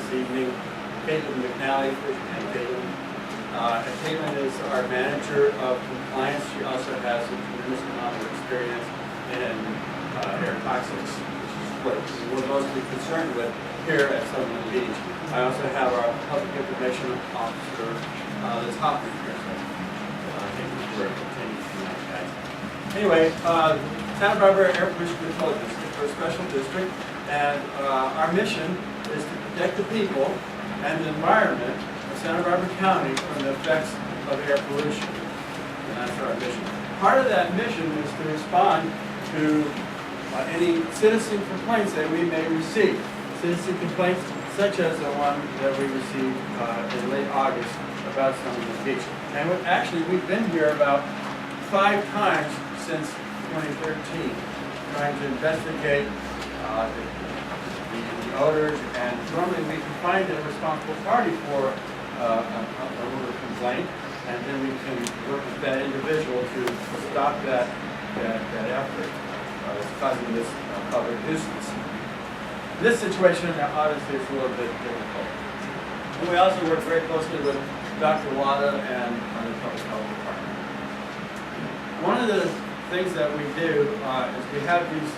this evening. Caitlin McNally, and Caitlin. Caitlin is our manager of compliance. She also has a tremendous amount of experience in air toxics, which is what we're mostly concerned with here at Salud Beach. I also have our public information officer, Liz Hoffman here. So thank you for attending tonight, guys. Anyway, Santa Barbara Air Pollution Control District, or special district, and our mission is to protect the people and the environment of Santa Barbara County from the effects of air pollution. And that's our mission. Part of that mission is to respond to any citizen complaints that we may receive. Citizen complaints such as the one that we received in late August about Salud Beach. And actually, we've been here about 5 times since 2013, trying to investigate the odors, and normally we can find a responsible party for a odor complaint, and then we can work with that individual to stop that effort that's causing this public nuisance. This situation, obviously, is a little bit difficult. And we also work very closely with Dr. Wada and the Public Health Department. One of the things that we do is we have these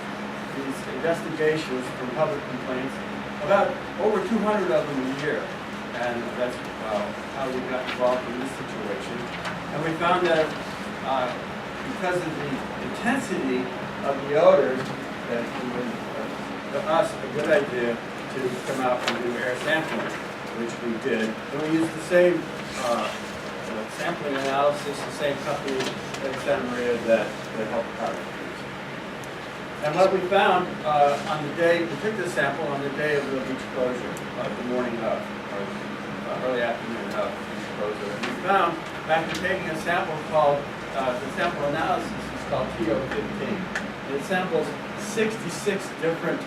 investigations from public complaints, about over 200 of them a year, and that's how we got involved in this situation. And we found that because of the intensity of the odors, that it was to us a good idea to come out and do air sampling, which we did. And we used the same sampling analysis, the same company in Santa Maria that helped pilot. And what we found on the day, we took the sample on the day of the beach closure, the morning of, or early afternoon of beach closure. And we found, after taking a sample called, the sample analysis is called CA24. It samples 66 different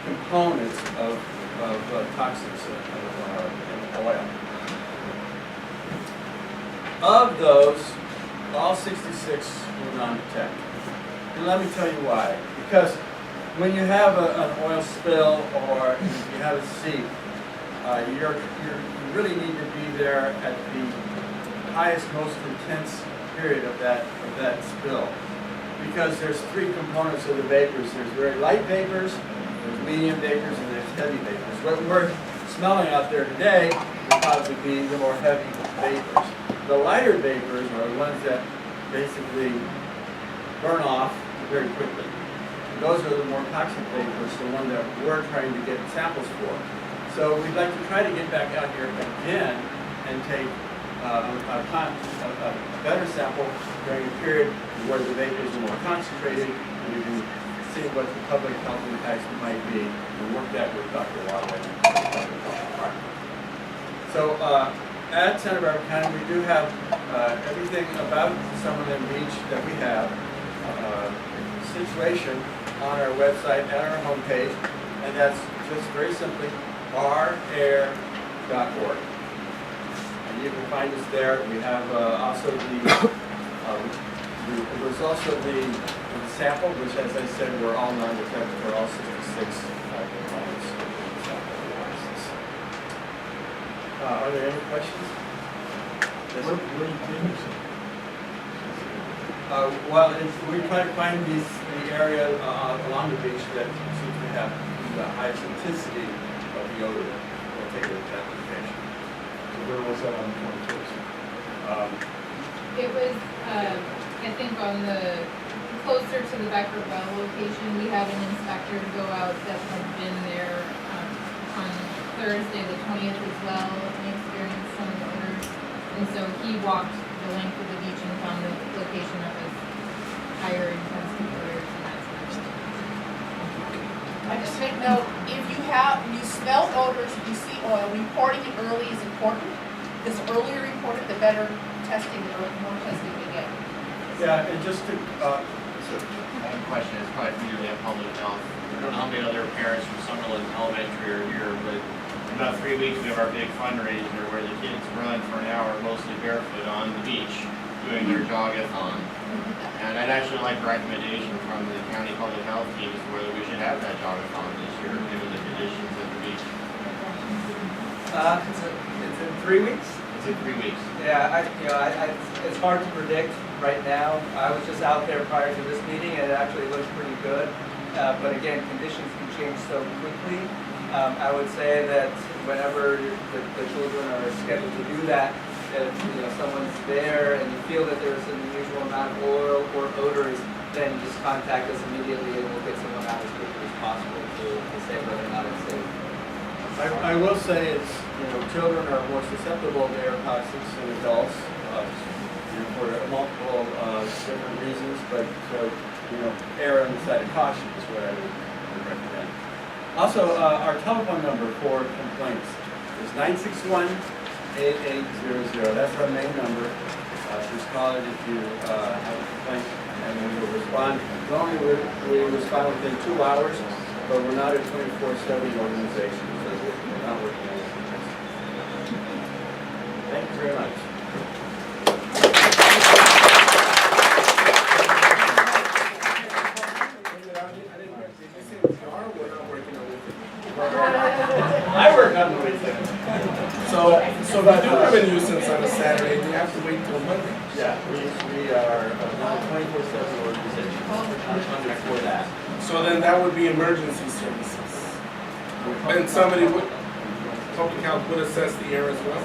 components of toxins in oil. Of those, all 66 were non-detected. And let me tell you why. Because when you have an oil spill or you have a seep, you really need to be there at the highest, most intense period of that spill. Because there's 3 components of the vapors. There's very light vapors, there's medium vapors, and there's heavy vapors. What we're smelling out there today would probably be the more heavy vapors. The lighter vapors are the ones that basically burn off very quickly. And those are the more toxic vapors, the one that we're trying to get samples for. So we'd like to try to get back out here again and take a better sample during a period where the vapors are more concentrated, and we can see what the public health impacts might be, and work that with Dr. Wada and the Public Health Department. So at Santa Barbara County, we do have everything about Summerlin Beach that we have situation on our website and our homepage, and that's just very simply rair.org. And you can find us there. We have also there's also the sample, which, as I said, we're all non-detected for all 66 components of the sample analysis. Are there any questions? Yes, what are you doing? well, we try to find the area along the beach that seems to have the highest intensity of the odor. We'll take it at that location. So where was that on the 21st? It was, I think, on the closer to the Carbajal location. We had an inspector go out that had been there on Thursday the 20th as well and experienced some of the odors. And so he walked the length of the beach and found the location that was higher intensity odors and that sort of stuff. I just make note, if you smell odors, if you see oil, reporting it early is important. Because the earlier you report it, the better testing, the more testing we get. Yeah, and just to, I have a question, it's probably for you, Public Health. I don't know how many other parents from Summerlin Elementary are here, but in about 3 weeks we have our big fundraiser where the kids run for an hour mostly barefoot on the beach doing their jog-a-thon. And I'd actually like a recommendation from the county public health team as to whether we should have that jog-a-thon this year, given the conditions at the beach. It's in 3 weeks. It's in 3 weeks. Yeah, it's hard to predict right now. I was just out there prior to this meeting, and it actually looks pretty good. But again, conditions can change so quickly. I would say that whenever the children are scheduled to do that, if someone's there and you feel that there's an unusual amount of oil or odors, then you just contact us immediately, and we'll get someone out as quickly as possible to say whether or not it's safe. I will say it's, children are more susceptible to air toxics than adults, for multiple different reasons, but err on the side of caution is what I would recommend. Also, our telephone number for complaints is 961-8800. That's our main number. Just call it if you have a complaint, and we will respond. Normally, we respond within 2 hours, but we're not a 24/7 organization, so we're not working on it. Thank you very much. I work on the weekend. So if you do have a nuisance on a Saturday, you have to wait till Monday. Yeah, we are not a 24/7 organization. I'm for that. So then that would be emergency services. And somebody would, public health would assess the air as well.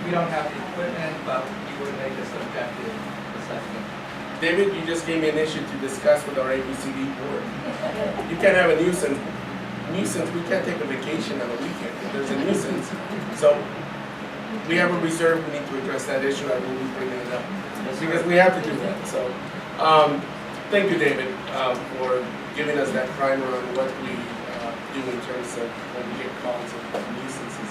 We don't have the equipment, but we would make a subjective assessment. David, you just gave me an issue to discuss with our ABCD board. You can't have a nuisance. We can't take a vacation on a weekend if there's a nuisance. So we have a reserve, we need to address that issue, I will be bringing it up. Because we have to do that, so. Thank you, David, for giving us that primer on what we do in terms of when we get calls of nuisances.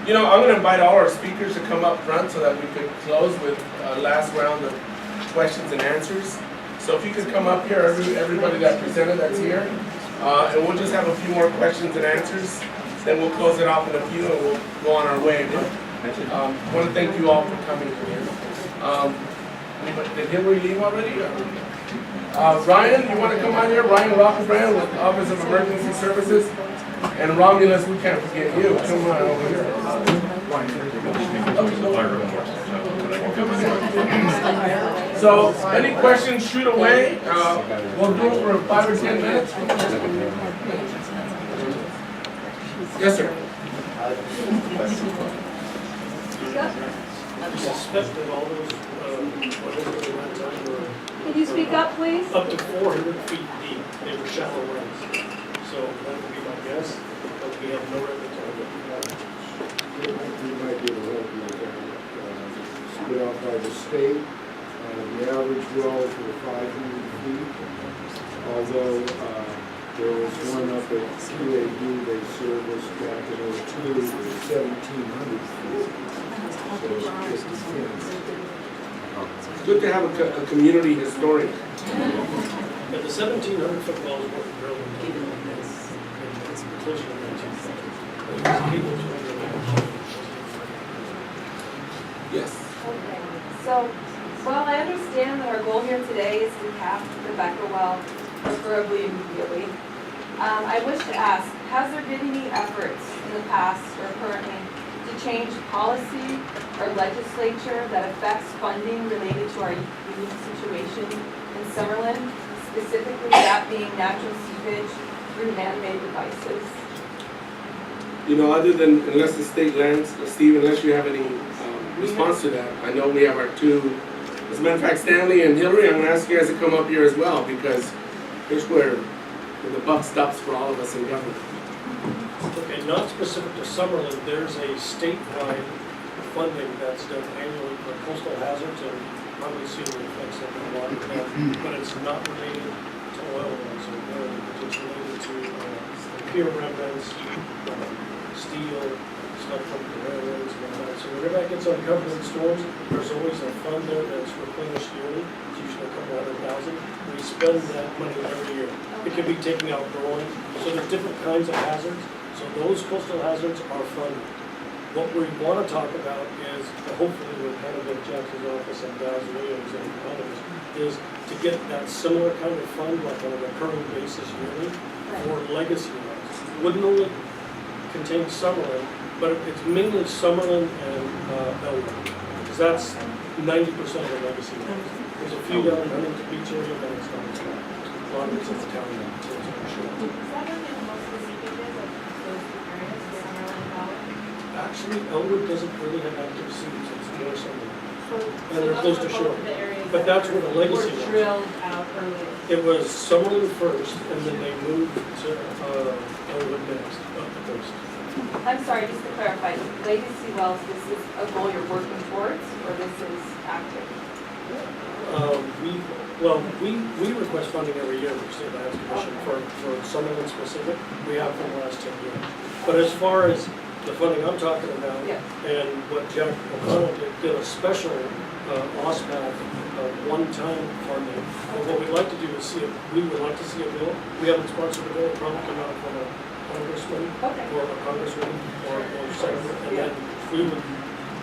I'm gonna invite all our speakers to come up front so that we could close with a last round of questions and answers. So if you could come up here, everybody that presented that's here, and we'll just have a few more questions and answers. Then we'll close it off in a few and we'll go on our way. I want to thank you all for coming here. Did Hillary leave already? Ryan, you want to come on here? Ryan Rockenbrand with Office of Emergency Services. And Romulus, we can't forget you. Come on over here. So, any questions, shoot away. We'll do it for 5 or 10 minutes. Yes, sir. Suspect that all those, whatever they went to, Can you speak up, please? were up to 400 feet deep. They were shallow wells. So that would be my guess, but we have no regulatory. We might be able to help you with that. Split out by the state, the average wells were 500 feet, although there was one up at CA2 they serviced back in 02 with 1,700 feet. So it just depends. It's good to have a community historian. But the 1,700-foot wells weren't drilled until closer to 1950. Yes. Okay. So, well, I understand that our goal here today is to cap the Becker well, preferably immediately. I wish to ask, has there been any efforts in the past or currently to change policy or legislature that affects funding related to our unique situation in Summerlin, specifically that being natural seepage through man-made devices? Other than, unless the state lands, Steve, unless you have any response to that, I know we have our two, as a matter of fact, Stanley and Hillary, I'm going to ask you guys to come up here as well, because here's where the buck stops for all of us in government. Okay, not specific to Summerlin, there's a statewide funding that's done annually for coastal hazards, and probably see the effects of the water depth, but it's not related to oil wells or oil, it's related to pier remnants, steel, stuff from the railroads and all that. So whenever that gets uncovered in storms, there's always a fund there that's replenished yearly. It's usually a couple $100,000. We spend that money every year. It can be taken out growing. So there's different kinds of hazards. So those coastal hazards are funded. What we want to talk about is, hopefully with kind of in Jackson's office and Daz Williams and others, is to get that similar kind of fund, like on a recurring basis yearly, for legacy wells. Wouldn't only maintain Summerlin, but it's mainly Summerlin and Elwood. Because that's 90% of the legacy ones. There's a few down in Huntington Beach area, but it's not as bad. A lot of it's in the town now, so it's for sure. Is that where the most of the seepage is of those two areas, the Summerlin and Ballard? Actually, Elwood doesn't really have active seeps, it's more Summerlin. So they're close to those shore. were both of the areas But that that's where the legacy were was. drilled out earlier. It was Summerlin first, and then they moved to Elwood next, up the coast. I'm sorry, just to clarify, legacy wells, this is a goal you're working towards, or this is active? We request funding every year from State Lands Commission for Summerlin specific. We have for the last 10 years. But as far as the funding I'm talking about, Yes. and what Jack O'Connell did a special OSPAD one-time funding. But what we'd like to do is we would like to see a bill. We haven't sponsored a bill, it probably come out from a congressman Okay. or a congresswoman or senator, and then we would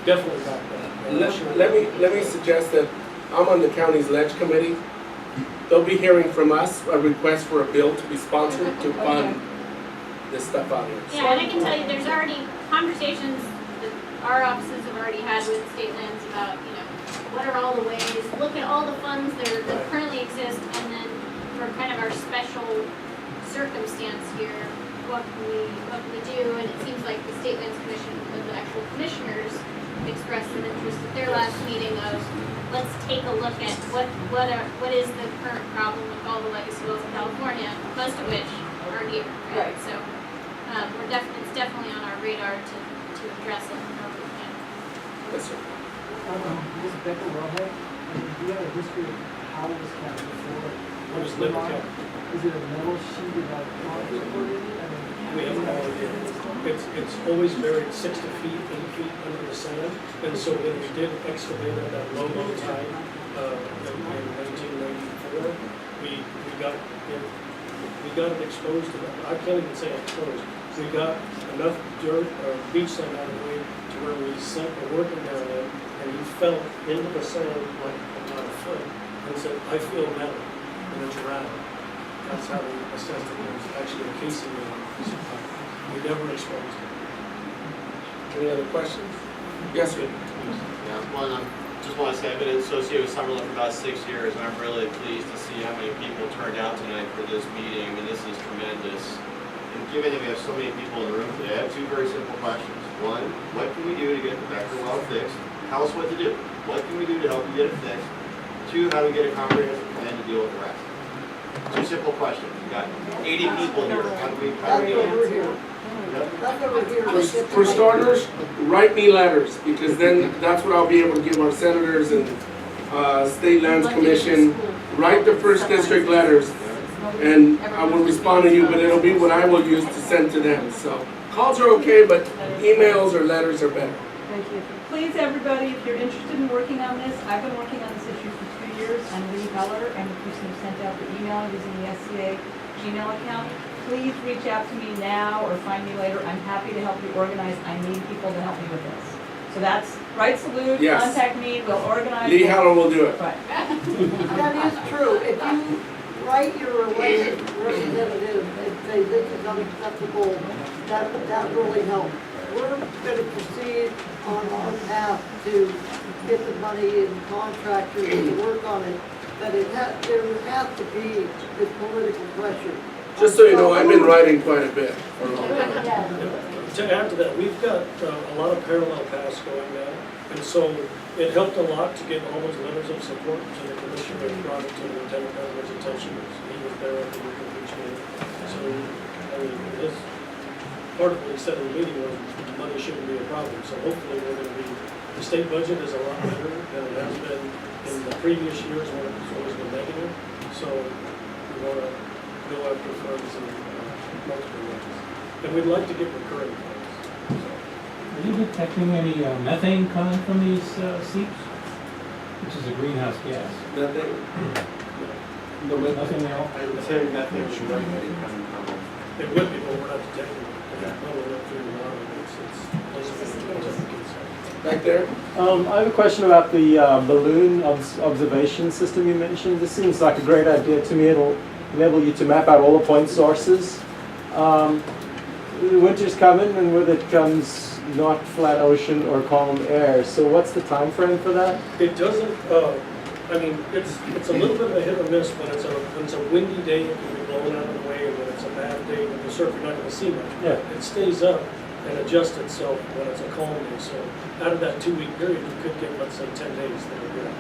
definitely back that. And sure- Let me suggest that I'm on the county's ledge committee. They'll be hearing from us a request for a bill to be sponsored to fund this stuff out here. Yeah, and I can tell you, there's already conversations that our offices have already had with state lands about, what are all the ways, look at all the funds that currently exist, and then for kind of our special circumstance here, what can we do? And it seems like the State Lands Commission, the actual commissioners, expressed an interest at their last meeting of, let's take a look at what is the current problem with all the legacy wells in California, most of which are here, right? Right. So, it's definitely on our radar to address it however we can. Yes, sir. Ms. Becker Wellhead, do you have a history of how this happened before? What is Liberty County? Is it a metal sheeted like concrete or is it? We have no idea. It's always buried 60 feet, 8 feet under the sand. And so when we did excavate at that low tide in 1994, we got it exposed to that. I can't even say exposed. We got enough dirt or beach sand out of the way to where we sent a worker down there, and he fell into the sand like about a foot and said, "I feel metal," and then rattled. That's how we assessed it. It was actually a casing in it. We never exposed it. Any other questions? Yes, sir. Yeah, one, just want to say I've been associated with Summerlin for about 6 years, and I'm really pleased to see how many people turned out tonight for this meeting. I mean, this is tremendous. And given that we have so many people in the room today, I have two very simple questions. One, what can we do to get the Becker well fixed? Tell us what to do. What can we do to help you get it fixed? Two, how do we get a comprehensive plan to deal with the rest? Two simple questions. We've got 80 people here. How do we do it? For starters, write me letters, because then that's what I'll be able to give our senators and State Lands Commission. Write the first district letters, and I will respond to you, but it'll be what I will use to send to them. So calls are okay, but emails or letters are better. Thank you. Please, everybody, if you're interested in working on this, I've been working on this issue for 2 years. I'm Lee Heller, and the person who sent out the email using the SCA Gmail account. Please reach out to me now or find me later. I'm happy to help you organize. I need people to help me with this. So that's right, Salud, Yes. contact me, we'll organize. Lee Heller will do it. Right. That is true. If you write your elected representative and say this is unacceptable, that really helps. We're going to proceed on our path to get the money and contractors to work on it, but there has to be this political pressure. Just so you know, I've been writing quite a bit. To add to that, we've got a lot of parallel paths going now, and so it helped a lot to get all those letters of support to the commissioner and brought it to the lieutenant governor's attention. He was there at the Beach meeting. So, I mean, part of what he said in the meeting was money shouldn't be a problem. So hopefully we're going to be, the state budget is a lot better than it has been in the previous years when it's always been negative. So we want to go after funds in multiple ways. And we'd like to get recurring funds. Are you detecting any methane coming from these seeps? Which is a greenhouse gas. Nothing? Nothing at all? I would say nothing should be coming from them. It would be, but we're not detecting it. We're not doing a lot of it. Back there? I have a question about the balloon observation system you mentioned. This seems like a great idea to me. It'll enable you to map out all the point sources. the winter's coming, and with it comes not flat ocean or calm air. So what's the time frame for that? It doesn't, I mean, it's a little bit of a hit or miss. When it's a windy day, it can be blowing out of the way, and when it's a bad day, when you surf, you're not gonna see much. Yeah. It stays up and adjusts itself when it's a calm day. So out of that 2-week period, you could get, let's say, 10 days that are good.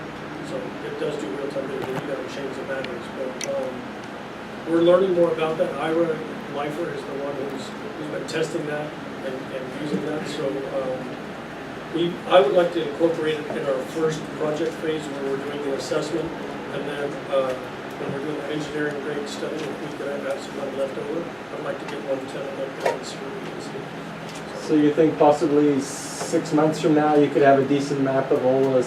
So it does do real-time data. You gotta change the batteries. But we're learning more about that. Ira Lifer is the one who's been testing that and using that. So I would like to incorporate it in our first project phase where we're doing the assessment, and then when we're doing the engineering grade study, if we could have some money left over, I'd like to get one tenant like that and see what we can see. So you think possibly 6 months from now you could have a decent map of all the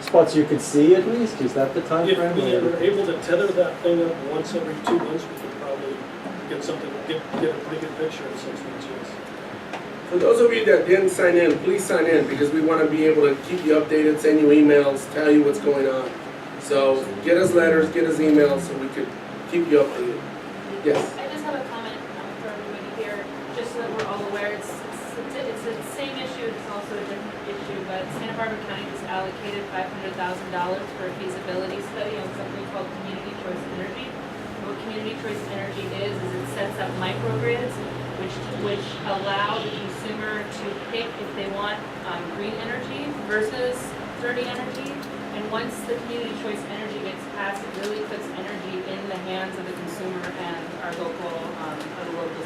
spots you could see at least? Is that the time If frame? we are able to tether that thing up once every 2 months, we could probably get something, get a pretty good picture in 6 months, yes. For those of you that didn't sign in, please sign in because we want to be able to keep you updated, send you emails, tell you what's going on. So get us letters, get us emails so we could keep you updated. Yes. I just have a comment for everybody here, just so that we're all aware. It's the same issue, it's also a different issue, but Santa Barbara County just allocated $500,000 for a feasibility study on something called Community Choice Energy. What Community Choice Energy is it sets up microgrids which allow the consumer to pick if they want green energy versus dirty energy. And once the Community Choice Energy gets passed, it really puts energy in the hands of the consumer and our local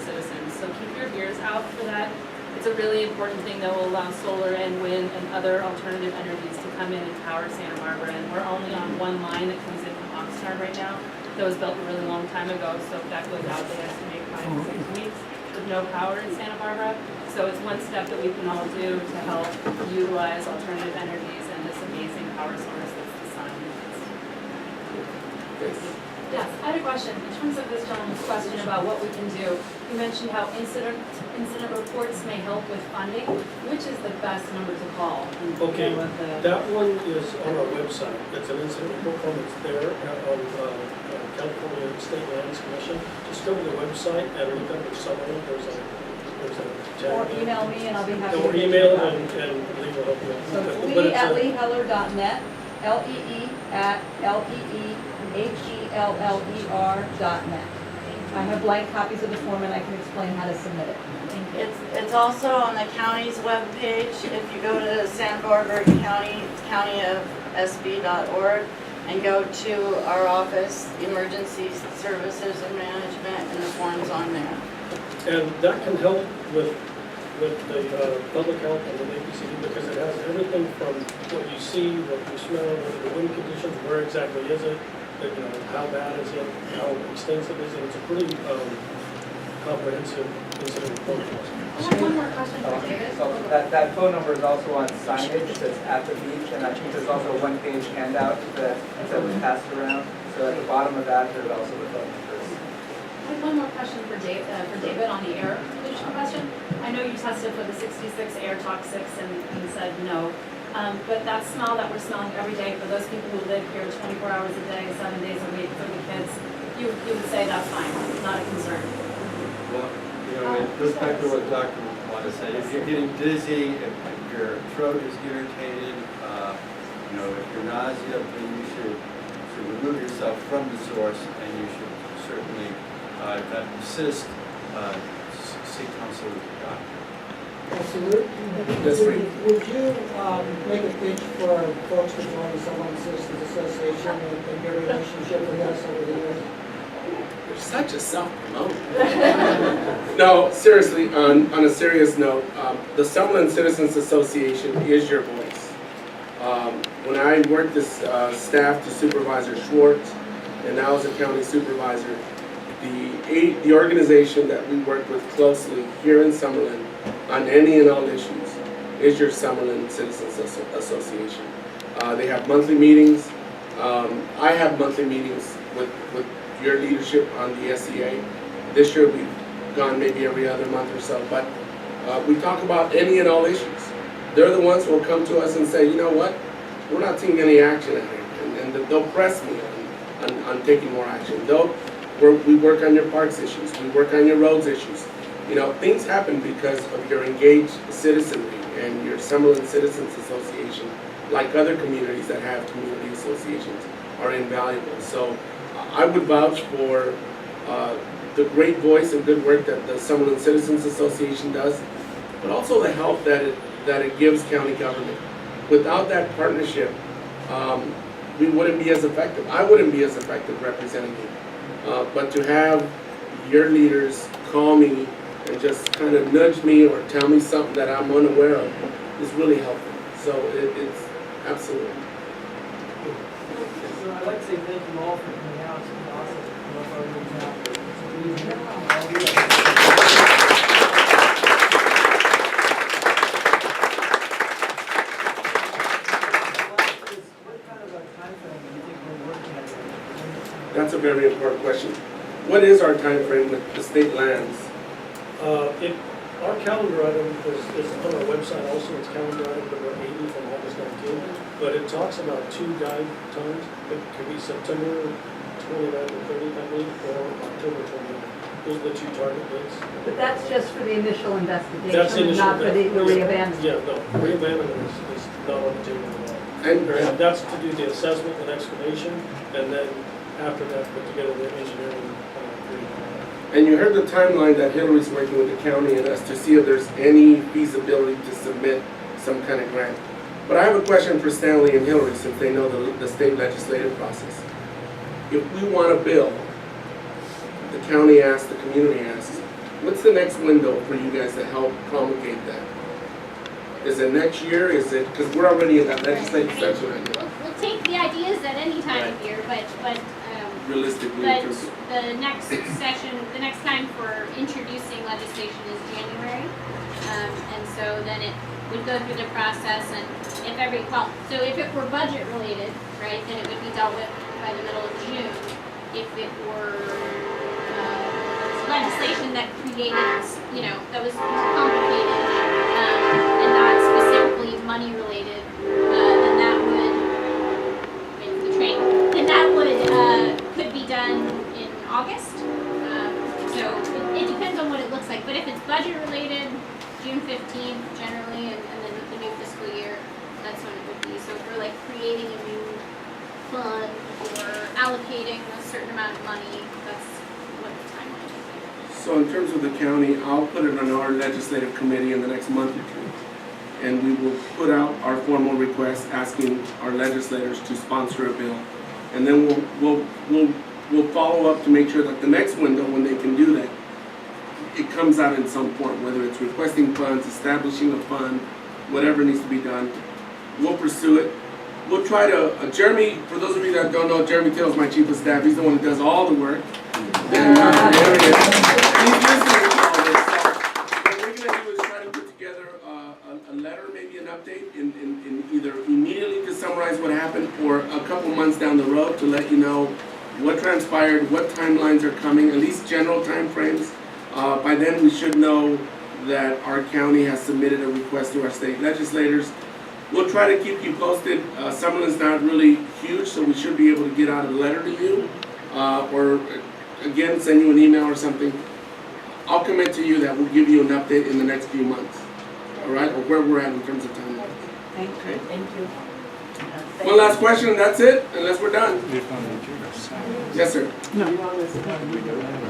citizens. So keep your ears out for that. It's a really important thing that will allow solar and wind and other alternative energies to come in and power Santa Barbara. And we're only on one line that comes in from Oxnard right now. That was built a really long time ago, so if that goes out, they estimate 5 to 6 weeks with no power in Santa Barbara. So it's one step that we can all do to help utilize alternative energies and this amazing power source that's the sun. Yes, I had a question. In terms of this gentleman's question about what we can do, you mentioned how incident reports may help with funding. Which is the best number to call? Okay, that one is on our website. It's an incident report form. It's there on California State Lands Commission. Just go to the website and look under summary. There's a tab. Or email me and I'll be happy to. Or email and Lee will help you. So it's But Lee it's at a- leeheller.net, LEE@LEEHELLER.net. I have blank copies of the form and I can explain how to submit it. Thank you. It's also on the county's webpage. If you go to Santa Barbara County, countyofsb.org, and go to our office, Emergency Services and Management, and the form's on there. And that can help with the public health and the APCD because it has everything from what you see, what you smell, what the wind conditions, where exactly is it, how bad is it, how extensive is it. It's a pretty comprehensive incident report. I have one more question for David. So that phone number is also on signage that's at the beach, and I think there's also a one-page handout that was passed around. So at the bottom of that, there's also the phone number. I have one more question for David on the air pollution question. I know you tested for the 66 air toxics and you said no. But that smell that we're smelling every day for those people who live here 24 hours a day, 7 days a week for the kids, you would say that's fine, not a concern. Well, it goes back to what Dr. wanted to say. If you're getting dizzy, if your throat is irritated, if you're nauseous, then you should remove yourself from the source, and you should certainly, if that persists, seek counsel with your doctor. Salud, That's right. would you make a pitch for folks to join the Someone Citizens Association and your relationship with us over the years? You're such a self-promoter. No, seriously, on a serious note, the Summerlin Citizens Association is your voice. When I worked as staff to Supervisor Schwartz, and now as a county supervisor, the organization that we work with closely here in Summerlin on any and all issues is your Summerlin Citizens Association. They have monthly meetings. I have monthly meetings with your leadership on the SCA. This year we've gone maybe every other month or so, but we talk about any and all issues. They're the ones who will come to us and say, you know what, we're not taking any action at it, and they'll press me on taking more action. We work on your parks issues, we work on your roads issues, You know, things happen because of your engaged citizenry and your Summerlin Citizens Association, like other communities that have community associations, are invaluable. So I would vouch for the great voice and good work that the Summerlin Citizens Association does, but also the help that it gives county government. Without that partnership, we wouldn't be as effective. I wouldn't be as effective representing you. But to have your leaders call me and just kind of nudge me or tell me something that I'm unaware of is really helpful. So it's absolutely. So I'd like to say thank you all for coming out. It's been awesome. I love our meeting now. What kind of a timeframe do you think we're working at? That's a very important question. What is our time frame with the state lands? Our calendar item is on our website also, it's calendar item number 80 from August 19th, but it talks about 2 guide times. It could be September 29th and 30th, I believe, or October 29th. Those are the 2 target dates. But that's just for the initial That's the investigation, initial. not for the reabandonment. Yeah, no, reabandonment is not on the table at all. And That's to do the assessment and excavation, and then after that, put together the engineering. And you heard the timeline that Hillary's working with the county and us to see if there's any feasibility to submit some kind of grant. But I have a question for Stanley and Hillary, since they know the state legislative process. If we want a bill, the county asks, the community asks, what's the next window for you guys to help promulgate that? Is it next year? Is it, because we're already in that legislative session right now. We'll take the ideas at any time of year, but Realistically, But the next session, the next time for introducing legislation is January. And so then it would go through the process, and so if it were budget related, right, then it would be dealt with by the middle of June. If it were legislation that created, that was complicated, and not specifically money related, then that would, could be done in August. So it depends on what it looks like. But if it's budget related, June 15th generally, and then with the new fiscal year, that's when it would be. So if we're like creating a new fund or allocating a certain amount of money, that's what the timeline is. So in terms of the county, I'll put it on our legislative committee in the next month or 2. And we will put out our formal request asking our legislators to sponsor a bill. And then we'll follow up to make sure that the next window, when they can do that, it comes out in some form, whether it's requesting funds, establishing a fund, whatever needs to be done. We'll pursue it. We'll try to, Jeremy, for those of you that don't know, Jeremy Taylor's my chief of staff. He's the one that does all the work. And there he is. He's listening to all this. So what we're going to do is try to put together a letter, maybe an update, in either immediately to summarize what happened or a couple months down the road to let you know what transpired, what timelines are coming, at least general time frames. By then we should know that our county has submitted a request to our state legislators. We'll try to keep you posted. Summerlin's not really huge, so we should be able to get out a letter to you or again send you an email or something. I'll commit to you that we'll give you an update in the next few months. All right, or where we're at in terms of timeline. Thank you. Thank you. One last question, and that's it, unless we're done. Yes, sir. No.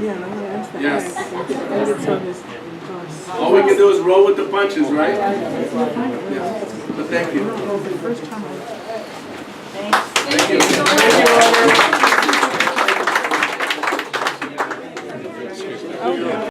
Yeah, no, that's the Yes. All we can do is roll with the punches, right? Yeah. But thank you. Thank you.